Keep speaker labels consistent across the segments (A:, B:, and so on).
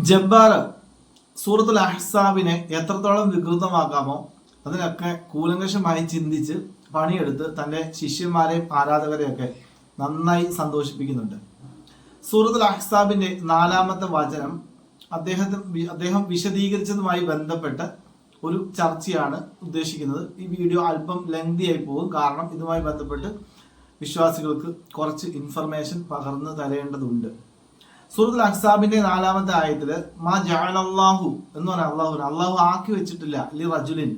A: ജബ്ബാർ സൂറത്തുൽ അഹ്സാബിനെ എത്രത്തോളം വികൃതമാക്കാമോ അതിനൊക്കെ കൂലങ്കഷമായി ചിന്തിച്ച് പണിയെടുത്ത് തൻ്റെ ശിഷ്യന്മാരെയും ആരാധകരെയൊക്കെ നന്നായി സന്തോഷിപ്പിക്കുന്നുണ്ട്. സൂറത്തുൽ അഹ്സാബിന്റെ 4-ാമത്തെ വചനം അദ്ദേഹം വിശദീകരിച്ചതുമായി ബന്ധപ്പെട്ട് ഒരു ചർച്ചയാണ് ഉദ്ദേശിക്കുന്നത്. ഈ വീഡിയോ അല്പം ലെങ്തി ആയി പോകും, കാരണം ഇതുമായി ബന്ധപ്പെട്ട് വിശ്വാസികൾക്ക് കുറച്ച് ഇൻഫർമേഷൻ പകർന്നു തരേണ്ടതുണ്ട്. സൂറത്തുൽ അഹ്സാബിന്റെ 4-ാമത്തെ ആയത്തില് മാ ജഅലല്ലാഹു എന്ന് പറഞ്ഞാൽ അള്ളാഹു ആക്കി വെച്ചിട്ടില്ല ലി റജുലിൻ,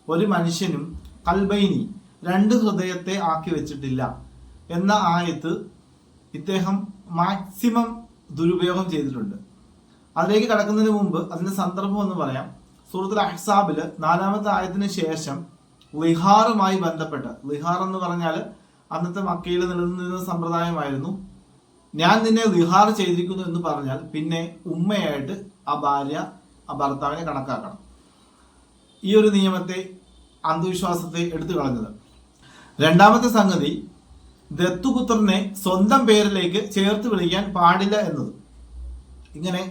A: ഒരു മനുഷ്യനും ഖൽബൈനി, 2 ഹൃദയത്തെ ആക്കി വെച്ചിട്ടില്ല എന്ന ആയത്ത് ഇദ്ദേഹം മാക്സിമം ദുരുപയോഗം ചെയ്തിട്ടുണ്ട്. അതിലേക്ക് കടക്കുന്നതിന് മുമ്പ് അതിന്റെ സന്ദർഭം എന്ന് പറയാം. സൂറത്തുൽ അഹ്സാബില് 4-ാമത്തെ ആയത്തിന് ശേഷം ലിഹാറുമായി ബന്ധപ്പെട്ട്, ലിഹാർ എന്ന് പറഞ്ഞാൽ അന്നത്തെ മക്കയിൽ നിലനിന്നിരുന്ന സമ്പ്രദായമായിരുന്നു. ഞാൻ നിന്നെ ലിഹാർ ചെയ്തിരിക്കുന്നു എന്ന് പറഞ്ഞാൽ പിന്നെ ഉമ്മയായിട്ട് ആ ഭാര്യ ആ ഭർത്താവിനെ കണക്കാക്കണം. ഈ ഒരു നിയമത്തെ, അന്ധവിശ്വാസത്തെ എടുത്തു കളഞ്ഞത്. 2-ാമത്തെ സംഗതി, ദത്തുപുത്രനെ സ്വന്തം പേരിലേക്ക് ചേർത്ത് വിളിക്കാൻ പാടില്ല എന്നത്. ഇങ്ങനെ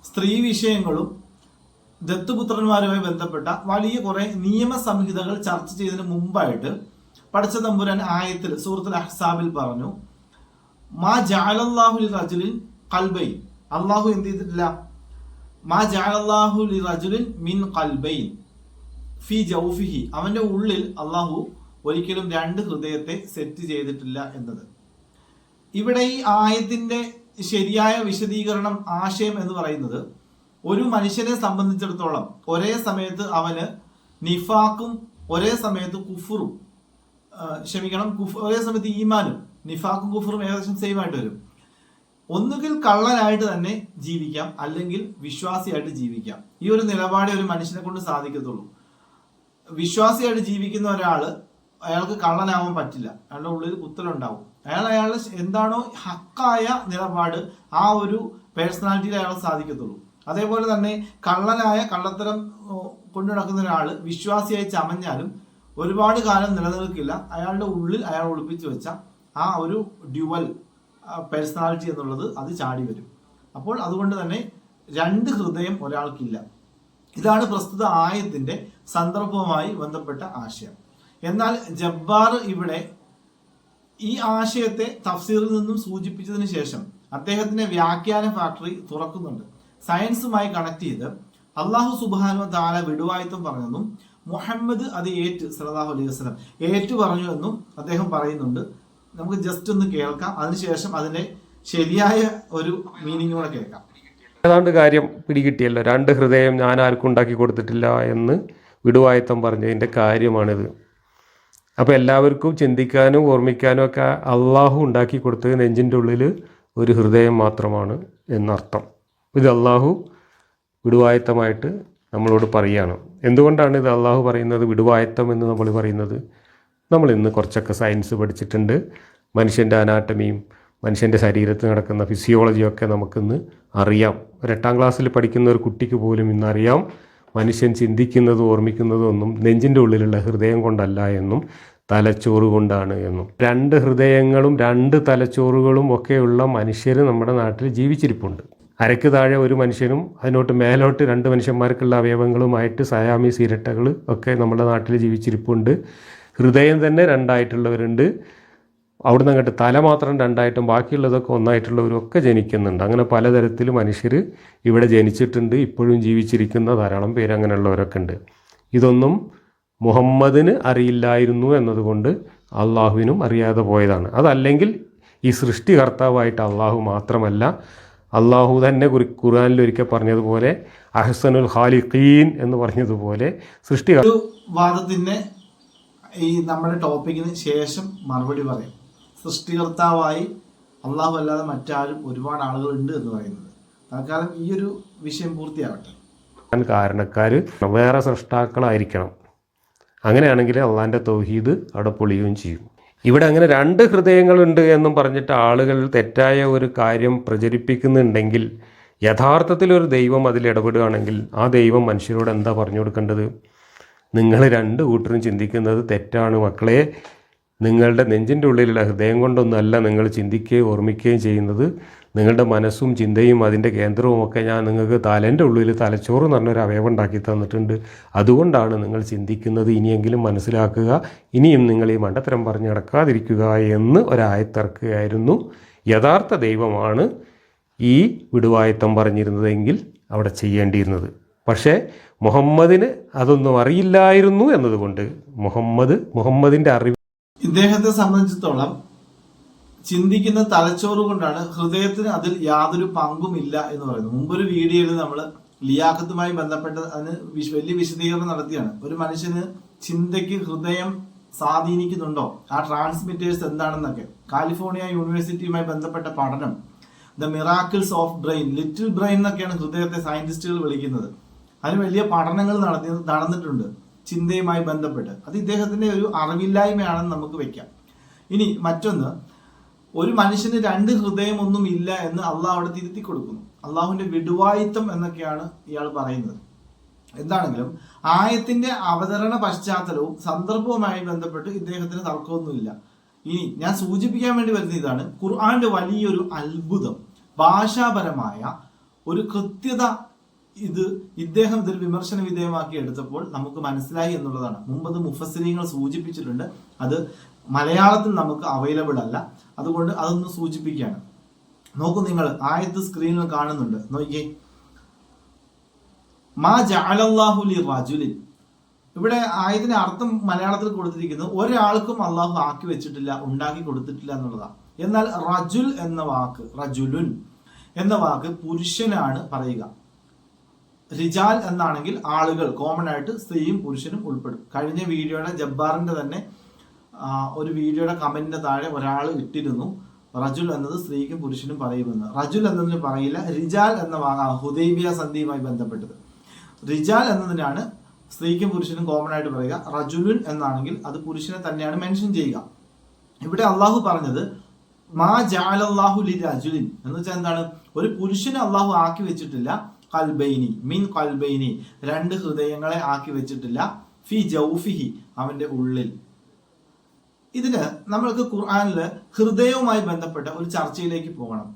A: സ്ത്രീ വിഷയങ്ങളും ദത്തുപുത്രന്മാരുമായി ബന്ധപ്പെട്ട വലിയ കുറെ നിയമസംഹിതകൾ ചർച്ച ചെയ്തതിന് മുമ്പായിട്ട് പടച്ച തമ്പുരാൻ ആയത്തിൽ സൂറത്തുൽ അഹ്സാബിൽ പറഞ്ഞു, മാ ജഅലല്ലാഹു ലിറജുലിൻ ഖൽബൈൻ, അള്ളാഹു എന്ത് ചെയ്തിട്ടില്ല, മാ ജഅലല്ലാഹു ലിറജുലിൻ മിൻ ഖൽബൈൻ ഫി ജൗഫിഹി, അവന്റെ ഉള്ളിൽ അള്ളാഹു ഒരിക്കലും 2 ഹൃദയത്തെ സെറ്റ് ചെയ്തിട്ടില്ല എന്നത്. ഇവിടെ ഈ ആയത്തിന്റെ ശരിയായ വിശദീകരണം, ആശയം എന്ന് പറയുന്നത്, ഒരു മനുഷ്യനെ സംബന്ധിച്ചിടത്തോളം ഒരേ സമയത്ത് അവന് നിഫാക്കും ഒരേ സമയത്ത് കുഫറും, ഒരേ സമയത്ത് ഈമാനും, നിഫാക്കും കുഫറും ഏകദേശം സെയിം ആയിട്ട് വരും. ഒന്നുകിൽ കള്ളനായിട്ട് തന്നെ ജീവിക്കാം, അല്ലെങ്കിൽ വിശ്വാസിയായിട്ട് ജീവിക്കാം. ഈ ഒരു നിലപാടേ ഒരു മനുഷ്യനെ കൊണ്ട് സാധിക്കത്തുള്ളൂ. വിശ്വാസിയായിട്ട് ജീവിക്കുന്ന അയാൾക്ക് കള്ളനാവാൻ പറ്റില്ല. അയാളുടെ ഉള്ളിൽ കുത്തലുണ്ടാവും. അയാൾ എന്താണോ ഹക്കായ നിലപാട്, ആ ഒരു പേഴ്സണാലിറ്റിയിൽ അയാൾ സാധിക്കത്തുള്ളൂ. അതേപോലെ തന്നെ കള്ളത്തരം കൊണ്ടു നടക്കുന്ന ഒരാള് വിശ്വാസിയായി ചമഞ്ഞാലും ഒരുപാട് കാലം നിലനിൽക്കില്ല. അയാളുടെ ഉള്ളിൽ അയാൾ ഒളിപ്പിച്ചു വെച്ച ആ ഒരു ഡ്യുവൽ പേഴ്സണാലിറ്റി എന്നുള്ളത് അത് ചാടി വരും. അപ്പോൾ അതുകൊണ്ട് തന്നെ 2 ഹൃദയം ഒരാൾക്കില്ല. ഇതാണ് പ്രസ്തുത ആയത്തിന്റെ സന്ദർഭവുമായി ബന്ധപ്പെട്ട ആശയം. എന്നാൽ ജബ്ബാർ ഇവിടെ ഈ ആശയത്തെ തഫ്സീറിൽ നിന്നും സൂചിപ്പിച്ചതിന് ശേഷം അദ്ദേഹത്തിന്റെ വ്യാഖ്യാന ഫാക്ടറി തുറക്കുന്നുണ്ട്. സയൻസുമായി കണക്ട് ചെയ്ത് അള്ളാഹു സുബ്ഹാനഹു വ തആല വിടുവായത്വം പറഞ്ഞെന്നും മുഹമ്മദ് അത് സല്ലല്ലാഹു അലൈഹി വസല്ലം ഏറ്റു പറഞ്ഞു എന്നും അദ്ദേഹം പറയുന്നുണ്ട്. നമുക്ക് ജസ്റ്റ് ഒന്ന് കേൾക്കാം, അതിനുശേഷം അതിന്റെ ശരിയായ ഒരു മീനിങ് കൂടെ കേൾക്കാം.
B: ഏതാണ്ട് കാര്യം പിടികിട്ടിയല്ലോ. 2 ഹൃദയം ഞാൻ ആർക്കും ഉണ്ടാക്കി കൊടുത്തിട്ടില്ല എന്ന് വിടുവായത്വം പറഞ്ഞതിൻ്റെ കാര്യമാണിത്. അപ്പോൾ എല്ലാവർക്കും ചിന്തിക്കാനും ഓർമ്മിക്കാനും ഒക്കെ അള്ളാഹു ഉണ്ടാക്കി കൊടുത്തത് നെഞ്ചിൻ്റെ ഉള്ളിൽ ഒരു ഹൃദയം മാത്രമാണ് എന്നർത്ഥം. ഇത് അള്ളാഹു വിടുവായത്തമായിട്ട് നമ്മളോട് പറയുകയാണ്. എന്തുകൊണ്ടാണ് ഇത് അള്ളാഹു പറയുന്നത് വിടുവായത്തം എന്ന് നമ്മൾ പറയുന്നത്? നമ്മൾ ഇന്ന് കുറച്ചൊക്കെ സയൻസ് പഠിച്ചിട്ടുണ്ട്. മനുഷ്യൻ്റെ അനാട്ടമിയും മനുഷ്യൻ്റെ ശരീരത്തിൽ നടക്കുന്ന ഫിസിയോളജിയൊക്കെ നമുക്കിന്ന് അറിയാം. 8-ാം ക്ലാസ്സിൽ പഠിക്കുന്ന ഒരു കുട്ടിക്ക് പോലും ഇന്നറിയാം മനുഷ്യൻ ചിന്തിക്കുന്നതും ഓർമ്മിക്കുന്നതും ഒന്നും നെഞ്ചിൻ്റെ ഉള്ളിലുള്ള ഹൃദയം കൊണ്ടല്ല എന്നും തലച്ചോറ് കൊണ്ടാണ് എന്നും. 2 ഹൃദയങ്ങളും 2 തലച്ചോറുകളും ഒക്കെയുള്ള മനുഷ്യർ നമ്മുടെ നാട്ടിൽ ജീവിച്ചിരിപ്പുണ്ട്. അരക്ക് താഴെ ഒരു മനുഷ്യനും അതിനോട്ട് മേലോട്ട് 2 മനുഷ്യന്മാർക്കുള്ള അവയവങ്ങളുമായിട്ട് സയാമീസ് ഇരട്ടകൾ ഒക്കെ നമ്മുടെ നാട്ടിൽ ജീവിച്ചിരിപ്പുണ്ട്. ഹൃദയം തന്നെ 2ആയിട്ടുള്ളവരുണ്ട്. അവിടുന്ന് അങ്ങോട്ട് തല മാത്രം 2ആയിട്ടും ബാക്കിയുള്ളതൊക്കെ 1ആയിട്ടുള്ളവരൊക്കെ ജനിക്കുന്നുണ്ട്. അങ്ങനെ പലതരത്തിൽ മനുഷ്യർ ഇവിടെ ജനിച്ചിട്ടുണ്ട്. ഇപ്പോഴും ജീവിച്ചിരിക്കുന്ന ധാരാളം പേര് അങ്ങനെയുള്ളവരൊക്കെ ഉണ്ട്. ഇതൊന്നും മുഹമ്മദിന് അറിയില്ലായിരുന്നു എന്നതുകൊണ്ട് അള്ളാഹുവിനും അറിയാതെ പോയതാണ്. അതല്ലെങ്കിൽ ഈ സൃഷ്ടികർത്താവായിട്ട് അള്ളാഹു മാത്രമല്ല, അള്ളാഹു തന്നെ ഖുർആനിൽ ഒരിക്കൽ പറഞ്ഞതുപോലെ അഹ്സനുൽ ഖാലിഖീൻ എന്ന് പറഞ്ഞതുപോലെ
A: വാദത്തിന് ഈ നമ്മുടെ ടോപ്പിക്കിന് ശേഷം മറുപടി പറയും. സൃഷ്ടികർത്താവായി അള്ളാഹു അല്ലാതെ മറ്റാരും ഒരുപാട് ആളുകളുണ്ട് എന്ന് പറയുന്നത്. തൽക്കാലം ഈ ഒരു വിഷയം പൂർത്തിയാവട്ടെ.
B: കാരണക്കാർ വേറെ സൃഷ്ടാക്കളായിരിക്കണം. അങ്ങനെയാണെങ്കിൽ അള്ളാഹിൻ്റെ തൗഹീദ് അവിടെ പൊളിയുകയും ചെയ്യും. ഇവിടെ അങ്ങനെ 2 ഹൃദയങ്ങളുണ്ട് എന്നും പറഞ്ഞിട്ട് ആളുകൾ തെറ്റായ ഒരു കാര്യം പ്രചരിപ്പിക്കുന്നുണ്ടെങ്കിൽ, യഥാർത്ഥത്തിൽ ഒരു ദൈവം അതിൽ ഇടപെടുകയാണെങ്കിൽ ആ ദൈവം മനുഷ്യരോട് എന്താ പറഞ്ഞു കൊടുക്കേണ്ടത്? നിങ്ങൾ 2 കൂട്ടരും ചിന്തിക്കുന്നത് തെറ്റാണ് മക്കളെ. നിങ്ങളുടെ നെഞ്ചിൻ്റെ ഉള്ളിലുള്ള ഹൃദയം കൊണ്ടൊന്നുമല്ല നിങ്ങൾ ചിന്തിക്കുകയും ഓർമ്മിക്കുകയും ചെയ്യുന്നത്, നിങ്ങളുടെ മനസ്സും ചിന്തയും അതിൻ്റെ കേന്ദ്രവും ഒക്കെ ഞാൻ നിങ്ങൾക്ക് തലേൻ്റെ ഉള്ളിൽ തലച്ചോറ് എന്ന് പറഞ്ഞൊരു അവയവം ഉണ്ടാക്കി തന്നിട്ടുണ്ട്. അതുകൊണ്ടാണ് നിങ്ങൾ ചിന്തിക്കുന്നത്. ഇനിയെങ്കിലും മനസ്സിലാക്കുക, ഇനിയും നിങ്ങൾ ഈ മണ്ടത്തരം പറഞ്ഞ് നടക്കാതിരിക്കുക എന്ന് ഒരായത്തിറക്കുകയായിരുന്നു. യഥാർത്ഥ ദൈവമാണ് ഈ വിടുവായത്തം പറഞ്ഞിരുന്നതെങ്കിൽ അവിടെ ചെയ്യേണ്ടിയിരുന്നത്. പക്ഷേ മുഹമ്മദിന് അതൊന്നും അറിയില്ലായിരുന്നു എന്നതുകൊണ്ട് മുഹമ്മദിൻ്റെ അറിവ്
A: ഇദ്ദേഹത്തെ സംബന്ധിച്ചിടത്തോളം ചിന്തിക്കുന്ന തലച്ചോറ് കൊണ്ടാണ്, ഹൃദയത്തിന് അതിൽ യാതൊരു പങ്കുമില്ല എന്ന് പറയുന്നത്. മുമ്പൊരു വീഡിയോയിൽ നമ്മൾ ലിയാഖത്തുമായി ബന്ധപ്പെട്ട് അതിന് വലിയ വിശദീകരണം നടത്തിയാണ്. ഒരു മനുഷ്യന് ചിന്തയ്ക്ക് ഹൃദയം സ്വാധീനിക്കുന്നുണ്ടോ, ആ ട്രാൻസ്മിറ്റേഴ്സ് എന്താണെന്നൊക്കെ. കാലിഫോർണിയ യൂണിവേഴ്സിറ്റിയുമായി ബന്ധപ്പെട്ട പഠനം, the miracles of brain, little brain എന്നൊക്കെയാണ് ഹൃദയത്തെ സയന്റിസ്റ്റുകൾ വിളിക്കുന്നത്. അതിന് വലിയ പഠനങ്ങൾ നടന്നിട്ടുണ്ട് ചിന്തയുമായി ബന്ധപ്പെട്ട്. അത് ഇദ്ദേഹത്തിന്റെ ഒരു അറിവില്ലായ്മയാണെന്ന് നമുക്ക് വെക്കാം. ഇനി മറ്റൊന്ന്, ഒരു മനുഷ്യന് രണ്ട് ഹൃദയമൊന്നും ഇല്ല എന്ന് അള്ളാഹ് അവിടെ തിരുത്തി കൊടുക്കുന്നു. അള്ളാഹുവിന്റെ വിടുവായിത്തം എന്നൊക്കെയാണ് ഇയാൾ പറയുന്നത്. എന്താണെങ്കിലും ആയത്തിന്റെ അവതരണ പശ്ചാത്തലവും സന്ദർഭവുമായി ബന്ധപ്പെട്ട് ഇദ്ദേഹത്തിന് തർക്കമൊന്നുമില്ല. ഇനി ഞാൻ സൂചിപ്പിക്കാൻ വേണ്ടി വരുന്ന ഇതാണ്, ഖുർആന്റെ വലിയൊരു അത്ഭുതം, ഭാഷാപരമായ ഒരു കൃത്യത ഇദ്ദേഹം ഇതിൽ വിമർശന വിധേയമാക്കി എടുത്തപ്പോൾ നമുക്ക് മനസ്സിലായി എന്നുള്ളതാണ്. മുമ്പത് മുഫസ്സിരീങ്ങൾ സൂചിപ്പിച്ചിട്ടുണ്ട്, അത് മലയാളത്തിൽ നമുക്ക് അവൈലബിൾ അല്ല. അതുകൊണ്ട് അതൊന്ന് സൂചിപ്പിക്കുകയാണ്. നോക്കൂ, നിങ്ങൾ ആയത്ത് സ്ക്രീനിൽ കാണുന്നുണ്ട്, നോക്കിയേ. മാ ജഅലല്ലാഹു ലിറജുലിൻ, ഇവിടെ ആയതിന്റെ അർത്ഥം മലയാളത്തിൽ കൊടുത്തിരിക്കുന്നത് ഒരാൾക്കും അള്ളാഹു ആക്കി വെച്ചിട്ടില്ല, ഉണ്ടാക്കി കൊടുത്തിട്ടില്ല എന്നുള്ളതാണ്. എന്നാൽ റജുൽ എന്ന വാക്ക്, റജുലുൻ എന്ന വാക്ക് പുരുഷനാണ് പറയുക. റിജാൽ എന്നാണെങ്കിൽ ആളുകൾ, കോമൺ ആയിട്ട് സ്ത്രീയും പുരുഷനും ഉൾപ്പെടും. കഴിഞ്ഞ വീഡിയോയുടെ ജബ്ബാറിന്റെ തന്നെ ഒരു വീഡിയോയുടെ കമന്റിന്റെ താഴെ ഒരാൾ ഇട്ടിരുന്നു, റജുൽ എന്നത് സ്ത്രീക്കും പുരുഷനും പറയുമെന്ന്. റജുൽ എന്നതിന് പറയില്ല, റിജാൽ എന്ന വാക്കാണ് ഹുദൈബിയ സന്ധിയുമായി ബന്ധപ്പെട്ടത്. റിജാൽ എന്നതിനാണ് സ്ത്രീക്കും പുരുഷനും കോമൺ ആയിട്ട് പറയുക. റജുലുൻ എന്നാണെങ്കിൽ അത് പുരുഷനെ തന്നെയാണ് മെൻഷൻ ചെയ്യുക. ഇവിടെ അള്ളാഹു പറഞ്ഞത് മാ ജഅലല്ലാഹു ലിറജുലിൻ എന്ന് വെച്ചാൽ എന്താണ്, ഒരു പുരുഷനെ അള്ളാഹു ആക്കി വെച്ചിട്ടില്ല. കൽബൈനി മിൻ കൽബൈനി, രണ്ട് ഹൃദയങ്ങളെ ആക്കി വെച്ചിട്ടില്ല. ഫി ജൗഫിഹി, അവന്റെ ഉള്ളിൽ. ഇതിന് നമ്മൾക്ക് ഖുർആനില് ഹൃദയവുമായി ബന്ധപ്പെട്ട ഒരു ചർച്ചയിലേക്ക് പോകണം.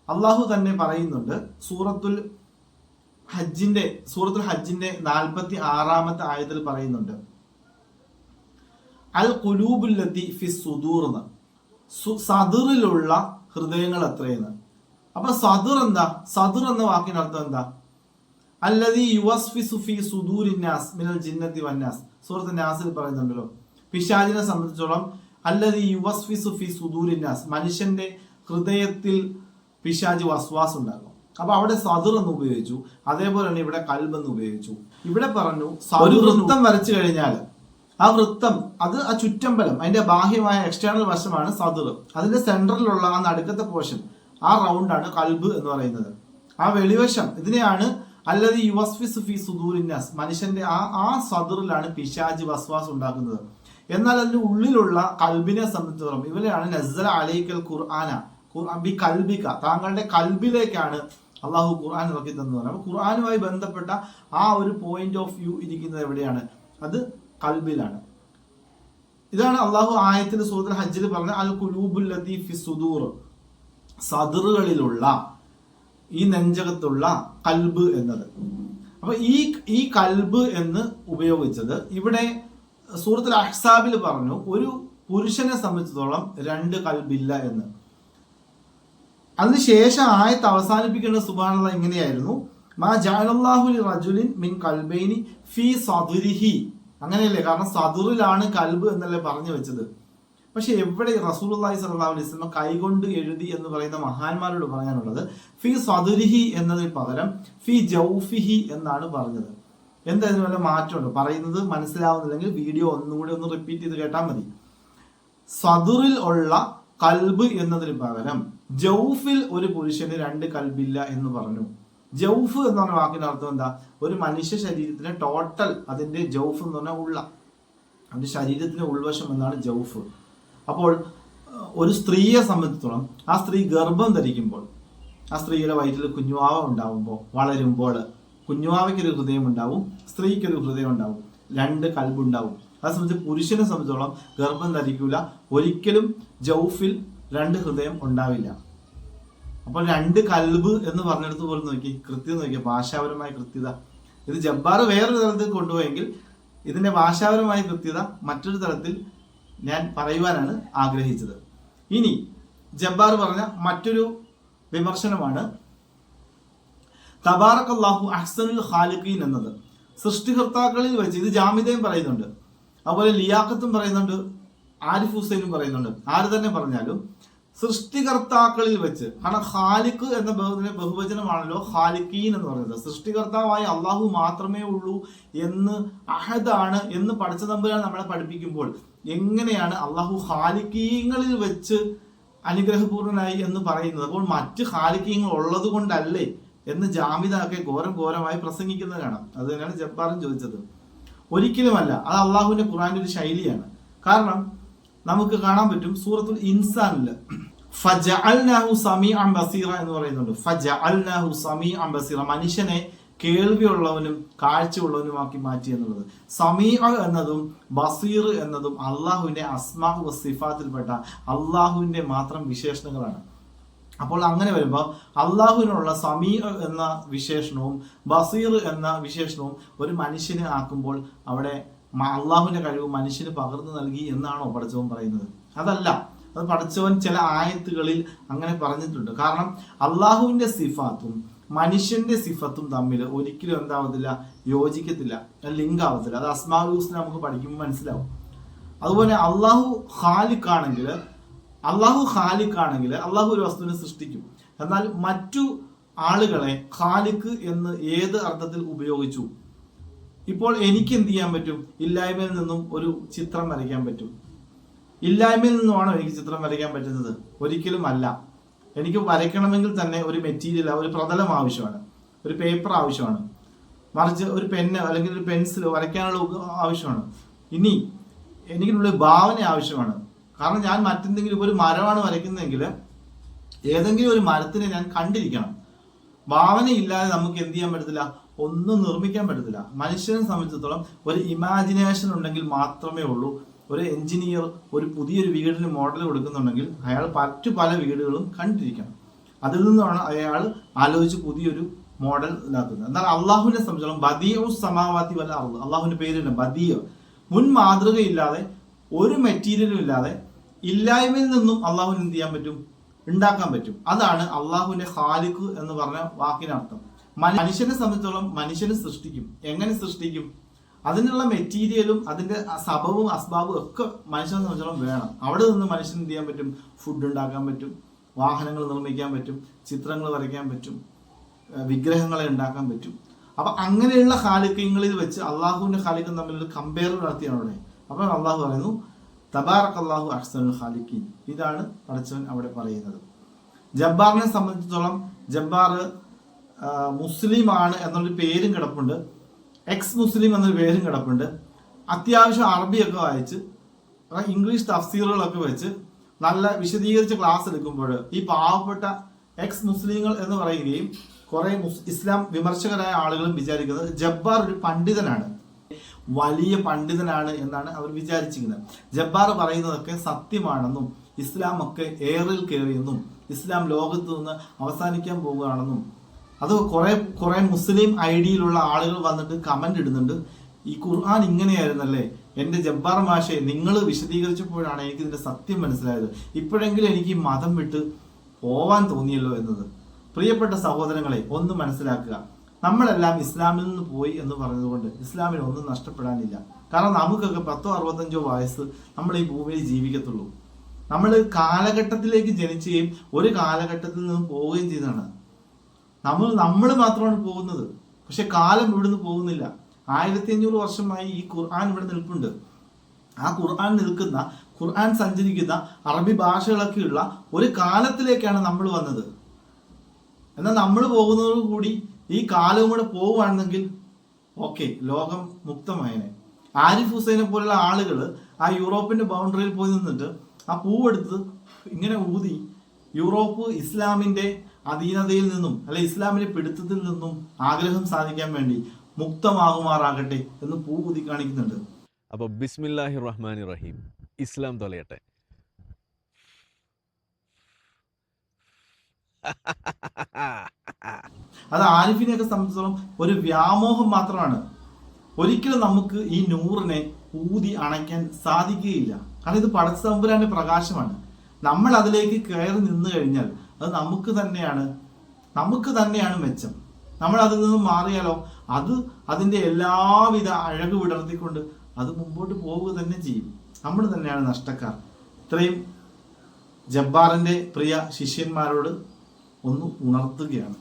A: അള്ളാഹു തന്നെ പറയുന്നുണ്ട് സൂറത്തുൽ ഹജ്ജിന്റെ 46-ാമത്തെ ആയത്തിൽ പറയുന്നുണ്ട്, അൽ ഖുലൂബുല്ലത്തി ഫി സുദൂർ എന്ന്, സദറിലുള്ള ഹൃദയങ്ങൾ എത്രയെന്ന്. അപ്പൊ സദർ എന്താ? സദർ എന്ന വാക്കിനർത്ഥം എന്താ? അല്ലദീ യുവസ്ഫിസു ഫീ സുദൂരിന്നാസ് മിനൽ ജിന്നത്തി വന്നാസ്, സൂറത്ത് നാസിൽ പറയുന്നുണ്ടല്ലോ. പിശാചിനെ സംബന്ധിച്ചോളം അല്ലദീ യുവസ്ഫിസു ഫീ സുദൂരിന്നാസ്, മനുഷ്യന്റെ ഹൃദയത്തിൽ പിശാച് വസ്വാസ് ഉണ്ടാകും. അപ്പൊ അവിടെ സദർ എന്ന് ഉപയോഗിച്ചു, അതേപോലെ തന്നെ ഇവിടെ കൽബ് എന്ന് ഉപയോഗിച്ചു. ഇവിടെ പറഞ്ഞു ഒരു വൃത്തം വരച്ചു കഴിഞ്ഞാൽ ആ വൃത്തം, അത് ആ ചുറ്റമ്പലം, അതിന്റെ ബാഹ്യമായ എക്സ്റ്റേണൽ വശമാണ് സദർ. അതിന്റെ സെന്ററിലുള്ള ആ നടുക്കത്തെ പോർഷൻ, ആ റൗണ്ടാണ് കൽബ് എന്ന് പറയുന്നത്. ആ വെളിവശം, ഇതിനെയാണ് അല്ലദീ യുവസ്ഫിസു ഫീ സുദൂരിന്നാസ്, മനുഷ്യന്റെ ആ സദറിലാണ് പിശാച് വസ്വാസ് ഉണ്ടാക്കുന്നത്. എന്നാൽ അതിന്റെ ഉള്ളിലുള്ള കൽബിനെ സംബന്ധിച്ചിടത്തോളം ഇവരെയാണ് നസ്സല അലൈക്കൽ ഖുർആന ബി കൽബിക, താങ്കളുടെ കൽബിലേക്കാണ് അള്ളാഹു ഖുർആൻ ഇറക്കി തന്നു. അപ്പൊ ഖുർആനുമായി ബന്ധപ്പെട്ട ആ ഒരു പോയിന്റ് ഓഫ് വ്യൂ ഇരിക്കുന്നത് എവിടെയാണ്? അത് കൽബിലാണ്. ഇതാണ് അള്ളാഹു ആയത്തിന്റെ സൂറത്തുൽ ഹജ്ജിൽ പറഞ്ഞ അൽ ഖുലൂബുല്ലത്തി ഫി സുദൂർ, സദറുകളിലുള്ള, ഈ നെഞ്ചകത്തുള്ള കൽബ് എന്നത്. അപ്പൊ ഈ കൽബ് എന്ന് ഉപയോഗിച്ചത് ഇവിടെ സൂറത്തുൽ അഹ്സാബിൽ പറഞ്ഞു ഒരു പുരുഷനെ സംബന്ധിച്ചിടത്തോളം രണ്ട് കൽബില്ല എന്ന്. അതിനുശേഷം ആയത്ത് അവസാനിപ്പിക്കേണ്ട സുബ്ഹാനല്ലാഹ് ഇങ്ങനെയായിരുന്നു, മാ ജഅലല്ലാഹു ലിറജുലിൻ മിൻ ഖൽബൈനി ഫീ സദ്രിഹി, അങ്ങനെയല്ലേ? കാരണം സദറിലാണ് കൽബ് എന്നല്ലേ പറഞ്ഞു വെച്ചത്. പക്ഷെ എവിടെ റസൂലുള്ളാഹി സ്വല്ലല്ലാഹു അലൈഹി വസല്ലം കൈകൊണ്ട് എഴുതി എന്ന് പറയുന്ന മഹാന്മാരോട് പറയാനുള്ളത് ഫീ സദ്രിഹി എന്നതിന് പകരം ഫീ ജൗഫിഹി എന്നാണ് പറഞ്ഞത്. എന്തായാലും വല്ല മാറ്റമുണ്ട്? പറയുന്നത് മനസ്സിലാവുന്നില്ലെങ്കിൽ വീഡിയോ ഒന്നുകൂടി ഒന്ന് റിപ്പീറ്റ് ചെയ്ത് കേട്ടാൽ മതി. സദറിൽ ഉള്ള കൽബ് എന്നതിന് പകരം ജൗഫിൽ ഒരു പുരുഷന് രണ്ട് കൽബില്ല എന്ന് പറഞ്ഞു. ജൗഫ് എന്ന് പറഞ്ഞ വാക്കിന്റെ അർത്ഥം എന്താ? ഒരു മനുഷ്യ ശരീരത്തിന് ടോട്ടൽ അതിന്റെ ജൗഫ് എന്ന് പറഞ്ഞാൽ അതിന്റെ ശരീരത്തിന്റെ ഉൾവശം എന്നാണ് ജൗഫ്. അപ്പോൾ ഒരു സ്ത്രീയെ സംബന്ധിച്ചിടത്തോളം ആ സ്ത്രീ ഗർഭം ധരിക്കുമ്പോൾ, ആ സ്ത്രീയുടെ വയറ്റിൽ കുഞ്ഞുവാവ ഉണ്ടാവുമ്പോൾ, വളരുമ്പോൾ കുഞ്ഞുവാവയ്ക്കൊരു ഹൃദയം ഉണ്ടാവും, സ്ത്രീക്കൊരു ഹൃദയം ഉണ്ടാവും, രണ്ട് കൽബുണ്ടാവും. അതേ സംബന്ധിച്ച് പുരുഷനെ സംബന്ധിച്ചോളം ഗർഭം ധരിക്കൂല, ഒരിക്കലും ജൗഫിൽ രണ്ട് ഹൃദയം ഉണ്ടാവില്ല. അപ്പോൾ 2 കൽബ് എന്ന് പറഞ്ഞെടുത്ത് പോലും നോക്കി, കൃത്യം നോക്കിയ ഭാഷാപരമായ കൃത്യത. ഇത് ജബ്ബാർ വേറൊരു തലത്തിൽ കൊണ്ടുപോയെങ്കിൽ ഇതിന്റെ ഭാഷാപരമായ കൃത്യത മറ്റൊരു തലത്തിൽ ഞാൻ പറയുവാനാണ് ആഗ്രഹിച്ചത്. ഇനി ജബ്ബാർ പറഞ്ഞ മറ്റൊരു വിമർശനമാണ് തബാറക്കല്ലാഹു അഹ്സനുൽ ഖാലിഖീൻ എന്നത്. സൃഷ്ടികർത്താക്കളിൽ വെച്ച്, ഇത് ജാമിദയും പറയുന്നുണ്ട്, അതുപോലെ ലിയാഖത്തും പറയുന്നുണ്ട്, ആരിഫ് ഹുസൈനും പറയുന്നുണ്ട്. ആര് തന്നെ പറഞ്ഞാലും സൃഷ്ടികർത്താക്കളിൽ വെച്ച്, കാരണം ഖാലിഖ് എന്ന ബഹുവചനമാണല്ലോ ഖാലിഖീൻ എന്ന് പറയുന്നത്. സൃഷ്ടികർത്താവായ അള്ളാഹു മാത്രമേ ഉള്ളൂ എന്ന്, അഹദാണ് എന്ന് പടച്ച തമ്പുരാൻ നമ്മളെ പഠിപ്പിക്കുമ്പോൾ എങ്ങനെയാണ് അള്ളാഹു ഖാലിഖീങ്ങളിൽ വെച്ച് അനുഗ്രഹപൂർണനായി എന്ന് പറയുന്നത്? അപ്പോൾ മറ്റ് ഖാലിഖീങ്ങൾ ഉള്ളത് കൊണ്ടല്ലേ എന്ന് ജാമിദൊക്കെ ഘോരമായി പ്രസംഗിക്കുന്നത് കാണാം. അത് തന്നെയാണ് ജബ്ബാറും ചോദിച്ചത്. ഒരിക്കലുമല്ല, അത് അള്ളാഹുവിന്റെ ഖുർആന്റെ ഒരു ശൈലിയാണ്. കാരണം നമുക്ക് കാണാൻ പറ്റും സൂറത്തുൽ ഇൻസാനില് ഫജഅൽനാഹു സമീഅൻ ബസീറ എന്ന് പറയുന്നുണ്ട്. ഫജഅൽനാഹു സമീഅൻ ബസീറ, മനുഷ്യനെ കേൾവിയുള്ളവനും കാഴ്ചയുള്ളവനുമാക്കി മാറ്റി എന്നുള്ളത്. സമീഅ എന്നതും ബസീർ എന്നതും അള്ളാഹുവിന്റെ അസ്മാഉ വസിഫാത്തിൽപ്പെട്ട അള്ളാഹുവിന്റെ മാത്രം വിശേഷണങ്ങളാണ്. അപ്പോൾ അങ്ങനെ വരുമ്പോൾ അള്ളാഹുവിനുള്ള സമീഅ എന്ന വിശേഷണവും ബസീർ എന്ന വിശേഷണവും ഒരു മനുഷ്യന് ആക്കുമ്പോൾ അവിടെ അള്ളാഹുവിന്റെ കഴിവ് മനുഷ്യന് പകർന്നു നൽകി എന്നാണോ പടച്ചവൻ പറയുന്നത്? അതല്ല. അത് പടച്ചവൻ ചില ആയത്തുകളിൽ അങ്ങനെ പറഞ്ഞിട്ടുണ്ട്. കാരണം അള്ളാഹുവിന്റെ സിഫാത്തും മനുഷ്യന്റെ സിഫത്തും തമ്മിൽ ഒരിക്കലും എന്താവത്തില്ല, യോജിക്കത്തില്ല, ലിങ്ക് ആവത്തില്ല. അത് അസ്മാഉൽ ഹുസ്ന നമുക്ക് പഠിക്കുമ്പോൾ മനസ്സിലാവും. അതുപോലെ അള്ളാഹു ഖാലിഖാണെങ്കിൽ അള്ളാഹു ഒരു വസ്തുവിനെ സൃഷ്ടിക്കും. എന്നാൽ മറ്റു ആളുകളെ ഖാലിഖ് എന്ന് ഏത് അർത്ഥത്തിൽ ഉപയോഗിച്ചു? ഇപ്പോൾ എനിക്ക് എന്ത് ചെയ്യാൻ പറ്റും? ഇല്ലായ്മയിൽ നിന്നും ഒരു ചിത്രം വരയ്ക്കാൻ പറ്റും. ഇല്ലായ്മയിൽ നിന്നുമാണോ എനിക്ക് ചിത്രം വരയ്ക്കാൻ പറ്റുന്നത്? ഒരിക്കലും അല്ല. എനിക്ക് വരയ്ക്കണമെങ്കിൽ തന്നെ ഒരു മെറ്റീരിയൽ, ഒരു പ്രതലം ആവശ്യമാണ്, ഒരു പേപ്പർ ആവശ്യമാണ്, മറിച്ച് ഒരു പെന്ന് അല്ലെങ്കിൽ ഒരു പെൻസിൽ വരയ്ക്കാനുള്ള ആവശ്യമാണ്. ഇനി എനിക്കുള്ള ഭാവന ആവശ്യമാണ്. കാരണം ഞാൻ മറ്റെന്തെങ്കിലും ഒരു മരമാണ് വരയ്ക്കുന്നതെങ്കിൽ ഏതെങ്കിലും ഒരു മരത്തിനെ ഞാൻ കണ്ടിരിക്കണം. ഭാവന ഇല്ലാതെ നമുക്ക് എന്ത് ചെയ്യാൻ പറ്റത്തില്ല, ഒന്നും നിർമ്മിക്കാൻ പറ്റത്തില്ല. മനുഷ്യനെ സംബന്ധിച്ചിടത്തോളം ഒരു ഇമാജിനേഷൻ ഉണ്ടെങ്കിൽ മാത്രമേ ഉള്ളൂ. ഒരു എഞ്ചിനീയർ ഒരു പുതിയൊരു വീടിന് മോഡൽ കൊടുക്കുന്നുണ്ടെങ്കിൽ അയാൾ പല വീടുകളും കണ്ടിരിക്കണം. അതിൽ നിന്നാണ് അയാൾ ആലോചിച്ച് പുതിയൊരു മോഡൽ ഇതാക്കുന്നത്. എന്നാൽ അള്ളാഹുവിനെ സംബന്ധിച്ചോളം ബദിഉ സമാവാതി വൽ അർദ്, അള്ളാഹുവിന്റെ പേരുണ്ട് ബദിഉ. മുൻ മാതൃകയില്ലാതെ, ഒരു മെറ്റീരിയലും ഇല്ലാതെ ഇല്ലായ്മയിൽ നിന്നും അള്ളാഹുവിന് എന്ത് ചെയ്യാൻ പറ്റും? ഉണ്ടാക്കാൻ പറ്റും. അതാണ് അള്ളാഹുവിന്റെ ഖാലിഖ് എന്ന് പറഞ്ഞ വാക്കിനർത്ഥം. മനുഷ്യനെ സംബന്ധിച്ചോളം മനുഷ്യനെ സൃഷ്ടിക്കും. എങ്ങനെ സൃഷ്ടിക്കും? അതിനുള്ള മെറ്റീരിയലും അതിന്റെ സബവും അസ്ബാബും ഒക്കെ മനുഷ്യനെ സംബന്ധിച്ചോളം വേണം. അവിടെ നിന്ന് മനുഷ്യന് എന്ത് ചെയ്യാൻ പറ്റും? ഫുഡ് ഉണ്ടാക്കാൻ പറ്റും, വാഹനങ്ങൾ നിർമ്മിക്കാൻ പറ്റും, ചിത്രങ്ങൾ വരയ്ക്കാൻ പറ്റും, വിഗ്രഹങ്ങളെ ഉണ്ടാക്കാൻ പറ്റും. അപ്പൊ അങ്ങനെയുള്ള ഖാലിഖീങ്ങളിൽ വെച്ച് അള്ളാഹുവിന്റെ ഖാലിഖും തമ്മിലൊരു കമ്പയർ നടത്തിയാണ് അവിടെ. അപ്പൊ അള്ളാഹു പറയുന്നു തബാറക്കല്ലാഹു അഹ്സനുൽ ഖാലിഖീൻ. ഇതാണ് പടച്ചവൻ അവിടെ പറയുന്നത്. ജബ്ബാറിനെ സംബന്ധിച്ചിടത്തോളം ജബ്ബാർ മുസ്ലിം ആണ് എന്നൊരു പേരും കിടപ്പുണ്ട്, എക്സ് മുസ്ലിം എന്നൊരു പേരും കിടപ്പുണ്ട്. അത്യാവശ്യം അറബിയൊക്കെ വായിച്ച് ഇംഗ്ലീഷ് തഫ്സീറുകളൊക്കെ വെച്ച് നല്ല വിശദീകരിച്ച് ക്ലാസ് എടുക്കുമ്പോൾ ഈ പാവപ്പെട്ട എക്സ് മുസ്ലിങ്ങൾ എന്ന് പറയുകയും കുറെ ഇസ്ലാം വിമർശകരായ ആളുകളും വിചാരിക്കുന്നത് ജബ്ബാർ ഒരു പണ്ഡിതനാണ്, വലിയ പണ്ഡിതനാണ് എന്നാണ് അവർ വിചാരിച്ചിരിക്കുന്നത്. ജബ്ബാർ പറയുന്നതൊക്കെ സത്യമാണെന്നും ഇസ്ലാം ഒക്കെ ഏറിൽ കയറിയെന്നും ഇസ്ലാം ലോകത്ത് നിന്ന് അവസാനിക്കാൻ പോവുകയാണെന്നും, അത് കുറെ മുസ്ലിം ഐഡിയിലുള്ള ആളുകൾ വന്നിട്ട് കമന്റ് ഇടുന്നുണ്ട്, ഈ ഖുർആൻ ഇങ്ങനെയായിരുന്നല്ലേ എന്റെ ജബ്ബാർ മാഷെ, നിങ്ങൾ വിശദീകരിച്ചപ്പോഴാണ് എനിക്ക് ഇതിന്റെ സത്യം മനസ്സിലായത്, ഇപ്പോഴെങ്കിലും എനിക്ക് ഈ മതം വിട്ട് പോവാൻ തോന്നിയല്ലോ എന്നത്. പ്രിയപ്പെട്ട സഹോദരങ്ങളെ, ഒന്ന് മനസ്സിലാക്കുക, നമ്മളെല്ലാം ഇസ്ലാമിൽ നിന്ന് പോയി എന്ന് പറഞ്ഞതുകൊണ്ട് ഇസ്ലാമിന് ഒന്നും നഷ്ടപ്പെടാനില്ല. കാരണം നമുക്കൊക്കെ 10-65 വയസ്സ് നമ്മൾ ഈ ഭൂമിയിൽ ജീവിക്കത്തുള്ളൂ. നമ്മൾ കാലഘട്ടത്തിലേക്ക് ജനിക്കുകയും ഒരു കാലഘട്ടത്തിൽ നിന്ന് പോവുകയും ചെയ്തതാണ്. നമ്മൾ മാത്രമാണ് പോകുന്നത്, പക്ഷെ കാലം ഇവിടുന്ന് പോകുന്നില്ല. 1500 വർഷമായി ഈ ഖുർആൻ ഇവിടെ നിൽപ്പുണ്ട്. ആ ഖുർആൻ സഞ്ചരിക്കുന്ന അറബി ഭാഷകളൊക്കെയുള്ള ഒരു കാലത്തിലേക്കാണ് നമ്മൾ വന്നത്. എന്നാൽ നമ്മൾ പോകുന്നതോടുകൂടി ഈ കാലവും കൂടെ പോവുകയാണെങ്കിൽ ഓക്കെ, ലോകം മുക്തമായനെ. ആരിഫ് ഹുസൈനെ പോലുള്ള ആളുകൾ ആ യൂറോപ്പിന്റെ ബൗണ്ടറിയിൽ പോയി നിന്നിട്ട് ആ പൂവെടുത്ത് ഇങ്ങനെ ഊതി യൂറോപ്പ് ഇസ്ലാമിന്റെ അധീനതയിൽ നിന്നും അല്ലെ ഇസ്ലാമിന്റെ പിടുത്തത്തിൽ നിന്നും ആഗ്രഹം സാധിക്കാൻ വേണ്ടി മുക്തമാകുമാറാകട്ടെ എന്ന് പൂ ഊതി കാണിക്കുന്നുണ്ട്.
C: അപ്പോൾ ബിസ്മില്ലാഹിർ റഹ്മാനിർ റഹീം, ഇസ്ലാം തൊലയട്ടെ.
A: അത് ആരിഫിനെയൊക്കെ സംബന്ധിച്ചിടത്തോളം ഒരു വ്യാമോഹം മാത്രമാണ്. ഒരിക്കലും നമുക്ക് ഈ നൂറിനെ ഊതി അണയ്ക്കാൻ സാധിക്കുകയില്ല. കാരണം ഇത് പടച്ച തമ്പുരാന്റെ പ്രകാശമാണ്. നമ്മൾ അതിലേക്ക് കയറി നിന്ന് കഴിഞ്ഞാൽ അത് നമുക്ക് തന്നെയാണ് മെച്ചം. നമ്മൾ അതിൽ നിന്നും മാറിയാലോ അത് അതിൻ്റെ എല്ലാവിധ അഴക് വിടർത്തിക്കൊണ്ട് അത് മുമ്പോട്ട് പോവുക തന്നെ ചെയ്യും. നമ്മൾ തന്നെയാണ് നഷ്ടക്കാർ. ഇത്രയും ജബ്ബാറിന്റെ പ്രിയ ശിഷ്യന്മാരോട് ഒന്ന് ഉണർത്തുകയാണ്.